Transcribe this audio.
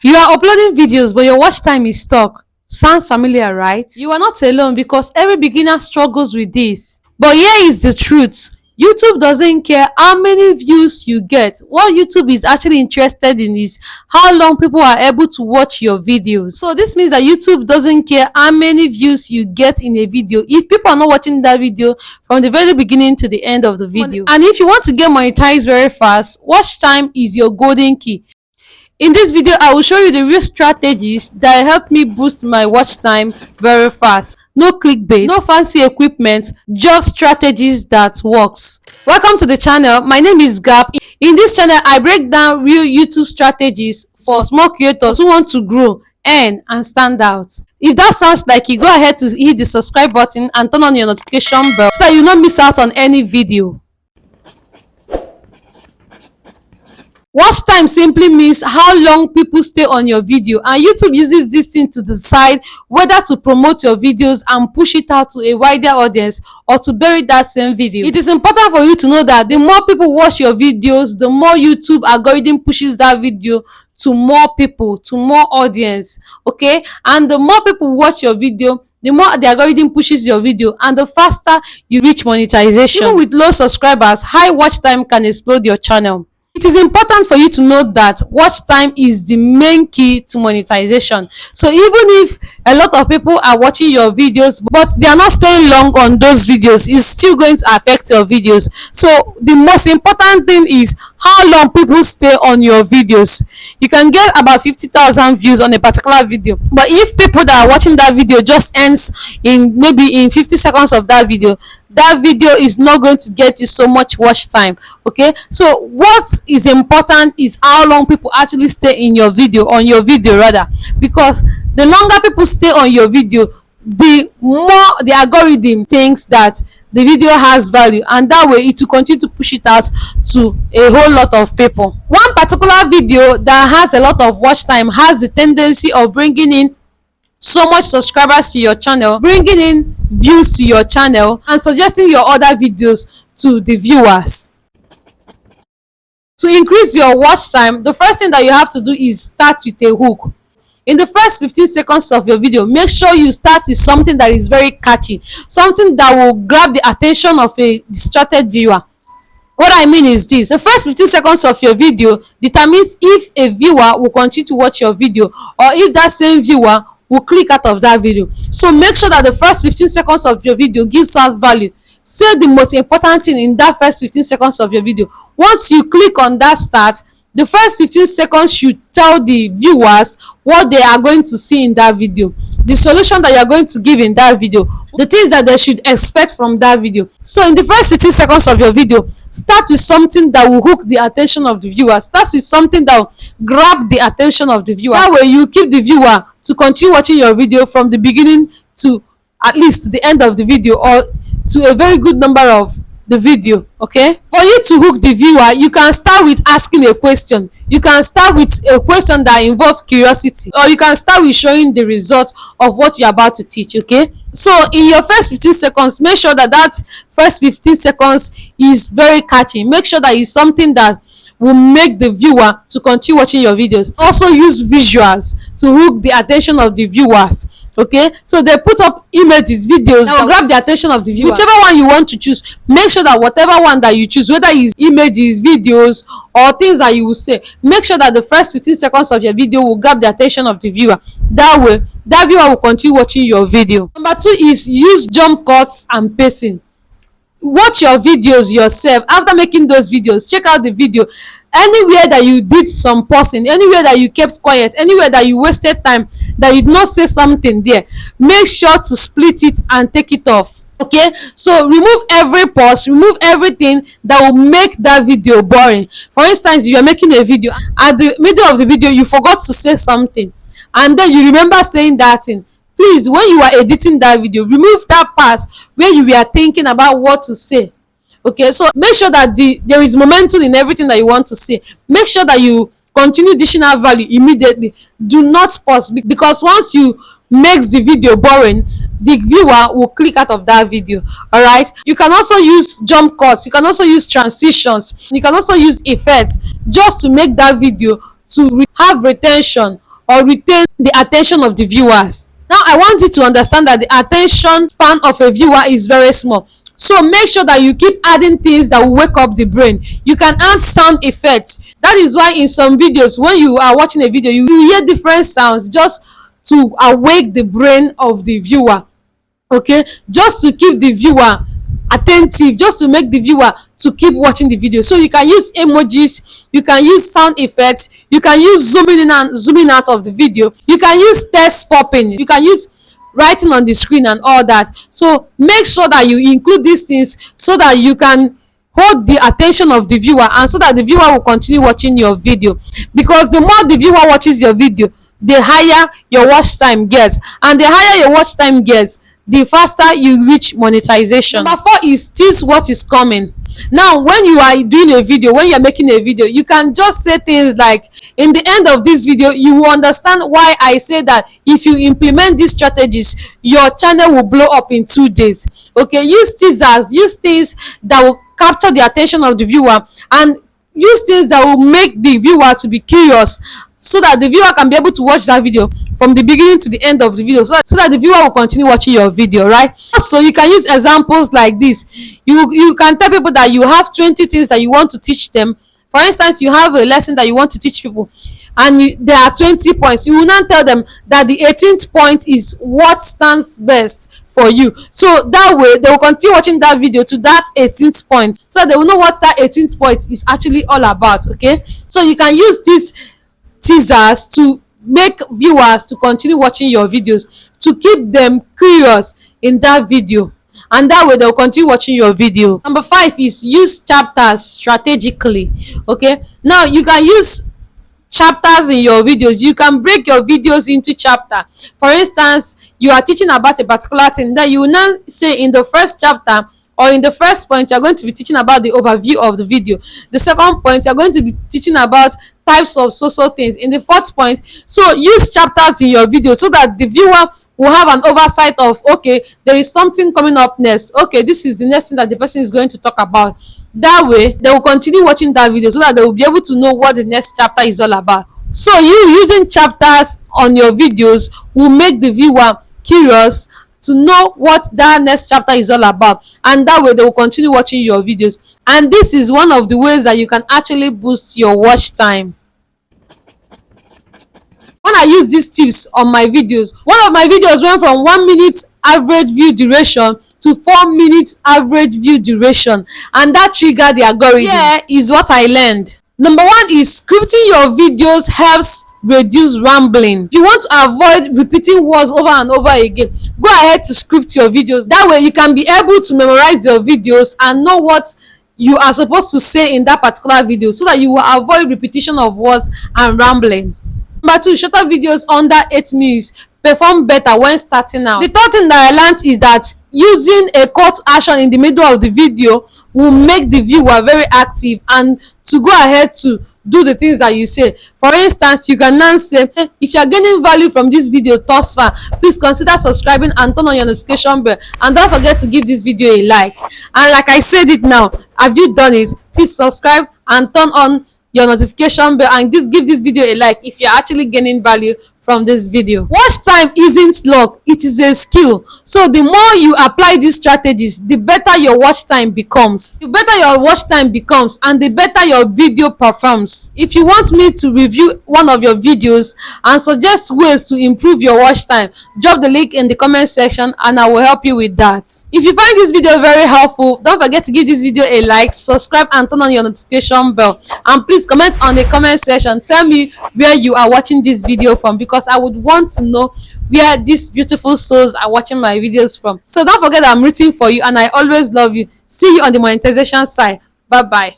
You are uploading videos, but your watch time is stuck. Sounds familiar, right? You are not alone because every beginner struggles with this. But here is the truth. YouTube doesn't care how many views you get. What YouTube is actually interested in is how long people are able to watch your videos. So this means that YouTube doesn't care how many views you get in a video if people are not watching that video from the very beginning to the end of the video. And if you want to get monetized very fast, watch time is your golden key. In this video, I will show you the real strategies that help me boost my watch time very fast. No clickbait, no fancy equipment, just strategies that works. Welcome to the channel. My name is Gap. In this channel, I break down real YouTube strategies for small creators who want to grow, earn, and stand out. If that sounds like you, go ahead to hit the subscribe button and turn on your notification bell so that you don't miss out on any video. Watch time simply means how long people stay on your video, and YouTube uses this thing to decide whether to promote your videos and push it out to a wider audience or to bury that same video. It is important for you to know that the more people watch your videos, the more YouTube algorithm pushes that video to more people, to more audience, okay? And the more people watch your video, the more the algorithm pushes your video and the faster you reach monetization. Even with low subscribers, high watch time can explode your channel. It is important for you to know that watch time is the main key to monetization. So even if a lot of people are watching your videos but they are not staying long on those videos, it's still going to affect your videos. So the most important thing is how long people stay on your videos. You can get about 50,000 views on a particular video, but if people that are watching that video just ends in maybe in 50 seconds of that video is not going to get you so much watch time. Okay, so what is important is how long people actually stay in your video, on your video rather, because the longer people stay on your video, the more the algorithm thinks that the video has value, and that way it will continue to push it out to a whole lot of people. One particular video that has a lot of watch time has the tendency of bringing in so much subscribers to your channel, bringing in views to your channel, and suggesting your other videos to the viewers. To increase your watch time, the first thing that you have to do is start with a hook. In the first 15 seconds of your video, make sure you start with something that is very catchy, something that will grab the attention of a distracted viewer. What I mean is this: the first 15 seconds of your video determines if a viewer will continue to watch your video or if that same viewer will click out of that video. So make sure that the first 15 seconds of your video gives out value. Say the most important thing in that first 15 seconds of your video. Once you click on that start, the first 15 seconds should tell the viewers what they are going to see in that video, the solution that you are going to give in that video, the things that they should expect from that video. So in the first 15 seconds of your video, start with something that will hook the attention of the viewer. Start with something that will grab the attention of the viewer. That way you keep the viewer to continue watching your video from the beginning to at least the end of the video, or to a very good number of the video. Okay, for you to hook the viewer, you can start with asking a question. You can start with a question that involves curiosity, or you can start with showing the result of what you're about to teach. Okay, so in your first 15 seconds, make sure that first 15 seconds is very catchy. Make sure that it's something that will make the viewer to continue watching your videos. Also use visuals to hook the attention of the viewers. Okay, so they put up images, videos that will grab the attention of the viewer. Whichever one you want to choose, make sure that whatever one that you choose, whether it's images, videos, or things that you will say, make sure that the first 15 seconds of your video will grab the attention of the viewer. That way that viewer will continue watching your video. Number 2 is use jump cuts and pacing. Watch your videos yourself. After making those videos, check out the video. Anywhere that you did some pausing, anywhere that you kept quiet, anywhere that you wasted time, that you did not say something there, make sure to split it and take it off. Okay, so remove every pause, remove everything that will make that video boring. For instance, you are making a video, at the middle of the video you forgot to say something, and then you remember saying that thing. Please, when you are editing that video, remove that part where you were thinking about what to say. Okay, so make sure that there is momentum in everything that you want to say. Make sure that you continue dishing out value immediately. Do not pause, because once you make the video boring, the viewer will click out of that video. All right, you can also use jump cuts, you can also use transitions, you can also use effects, just to make that video to have retention or retain the attention of the viewers. Now I want you to understand that the attention span of a viewer is very small, so make sure that you keep adding things that will wake up the brain. You can add sound effects. That is why in some videos, when you are watching a video, you hear different sounds just to awake the brain of the viewer, okay, just to keep the viewer attentive, just to make the viewer to keep watching the video. So you can use emojis, you can use sound effects, you can use zooming in and zooming out of the video, you can use text popping, you can use writing on the screen and all that. So make sure that you include these things so that you can hold the attention of the viewer, and so that the viewer will continue watching your video, because the more the viewer watches your video, the higher your watch time gets, and the higher your watch time gets, the faster you reach monetization. Number 4 is tease what is coming. Now when you are doing a video, when you are making a video, you can just say things like, in the end of this video you will understand why I say that if you implement these strategies, your channel will blow up in 2 days. Okay, use teasers, use things that will capture the attention of the viewer, and use things that will make the viewer to be curious, so that the viewer can be able to watch that video from the beginning to the end of the video, so that the viewer will continue watching your video, right? So you can use examples like this. You can tell people that you have 20 things that you want to teach them. For instance, you have a lesson that you want to teach people, and there are 20 points. You will not tell them that the 18th point is what stands best for you, so that way they will continue watching that video to that 18th point, so that they will know what that 18th point is actually all about. Okay, so you can use these teasers to make viewers to continue watching your videos, to keep them curious in that video, and that way they'll continue watching your video. Number 5 is use chapters strategically. Okay, now you can use chapters in your videos. You can break your videos into chapter. For instance, you are teaching about a particular thing, that you will now say in the first chapter, or in the first point, you are going to be teaching about the overview of the video. The second point, you are going to be teaching about types of social things. In the fourth point, so use chapters in your video so that the viewer will have an oversight of, okay, there is something coming up next, okay, this is the next thing that the person is going to talk about. That way they will continue watching that video, so that they will be able to know what the next chapter is all about. So you using chapters on your videos will make the viewer curious to know what that next chapter is all about, and that way they will continue watching your videos. And this is one of the ways that you can actually boost your watch time. When I use these tips on my videos, one of my videos went from 1 minute average view duration to 4 minutes average view duration, and that triggered the algorithm. Here is what I learned. Number 1 is scripting your videos helps reduce rambling. If you want to avoid repeating words over and over again, go ahead to script your videos. That way you can be able to memorize your videos and know what you are supposed to say in that particular video, so that you will avoid repetition of words and rambling. Number 2, shorter videos under 8 minutes perform better when starting out. The third thing that I learned is that using a call to action in the middle of the video will make the viewer very active and to go ahead to do the things that you say. For instance, you can now say, if you are gaining value from this video thus far, please consider subscribing and turn on your notification bell, and don't forget to give this video a like. And like I said it now, have you done it? Please subscribe and turn on your notification bell, and give this video a like if you're actually gaining value from this video. Watch time isn't luck, it is a skill. So the more you apply these strategies, the better your watch time becomes. The better your watch time becomes, and the better your video performs. If you want me to review one of your videos and suggest ways to improve your watch time, drop the link in the comment section and I will help you with that. If you find this video very helpful, don't forget to give this video a like, subscribe and turn on your notification bell, and please comment on the comment section. Tell me where you are watching this video from, because I would want to know where these beautiful souls are watching my videos from. So don't forget I'm rooting for you and I always love you. See you on the monetization side. Bye bye.